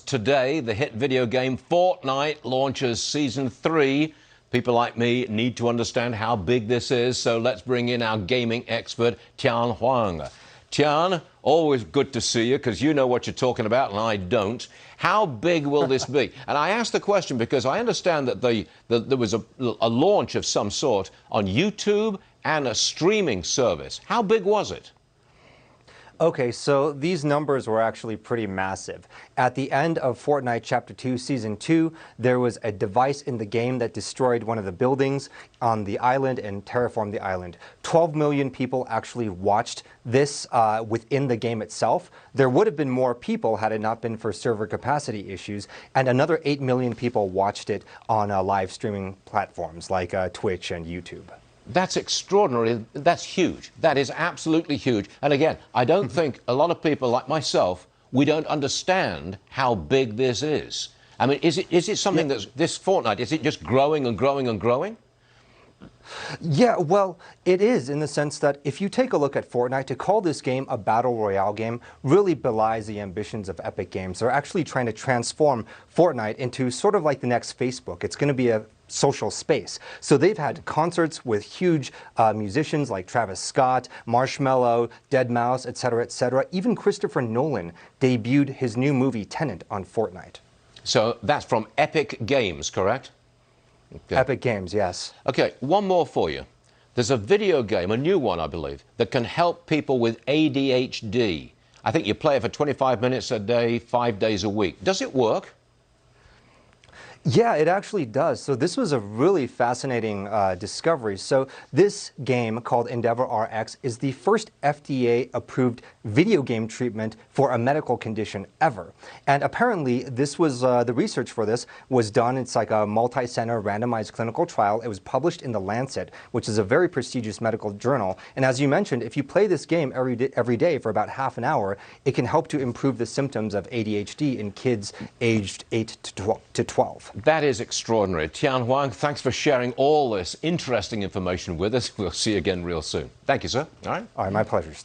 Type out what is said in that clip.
Today, the hit video game Fortnite launches Season 3. People like me need to understand how big this is, so let's bring in our gaming expert, Tian Wang. Tian, always good to see you, because you know what you're talking about and I don't. How big will this be? And I ask the question because I understand that there was a launch of some sort on YouTube and a streaming service. How big was it? Okay, so these numbers were actually pretty massive. At the end of Fortnite Chapter 2, Season 2, there was a device in the game that destroyed one of the buildings on the island and terraformed the island. 12 million people actually watched this within the game itself. There would have been more people had it not been for server capacity issues, and another 8 million people watched it on live streaming platforms like Twitch and YouTube. That's extraordinary. That's huge. That is absolutely huge. And again, I don't think a lot of people like myself, we don't understand how big this is. I mean, is it something that's, this Fortnite, is it just growing and growing and growing? Yeah, well, it is in the sense that if you take a look at Fortnite, to call this game a battle royale game really belies the ambitions of Epic Games. They're actually trying to transform Fortnite into sort of like the next Facebook. It's going to be a social space. So they've had concerts with huge musicians like Travis Scott, Marshmello, Deadmau5, etc., etc. Even Christopher Nolan debuted his new movie Tenet on Fortnite. So that's from Epic Games, correct? Okay. Epic Games, yes. Okay, one more for you. There's a video game, a new one, I believe, that can help people with ADHD. I think you play it for 25 minutes a day, 5 days a week. Does it work? Yeah, it actually does. So this was a really fascinating discovery. So this game called EndeavorX is the first FDA approved video game treatment for a medical condition ever. And apparently this was, the research for this was done, it's like a multi-center randomized clinical trial. It was published in The Lancet, which is a very prestigious medical journal. And as you mentioned, if you play this game every day for about half an hour, it can help to improve the symptoms of ADHD in kids aged 8 to 12. That is extraordinary. Tian Wang, thanks for sharing all this interesting information with us. We'll see you again real soon. Thank you, sir. All right. All right, my pleasure, Stu.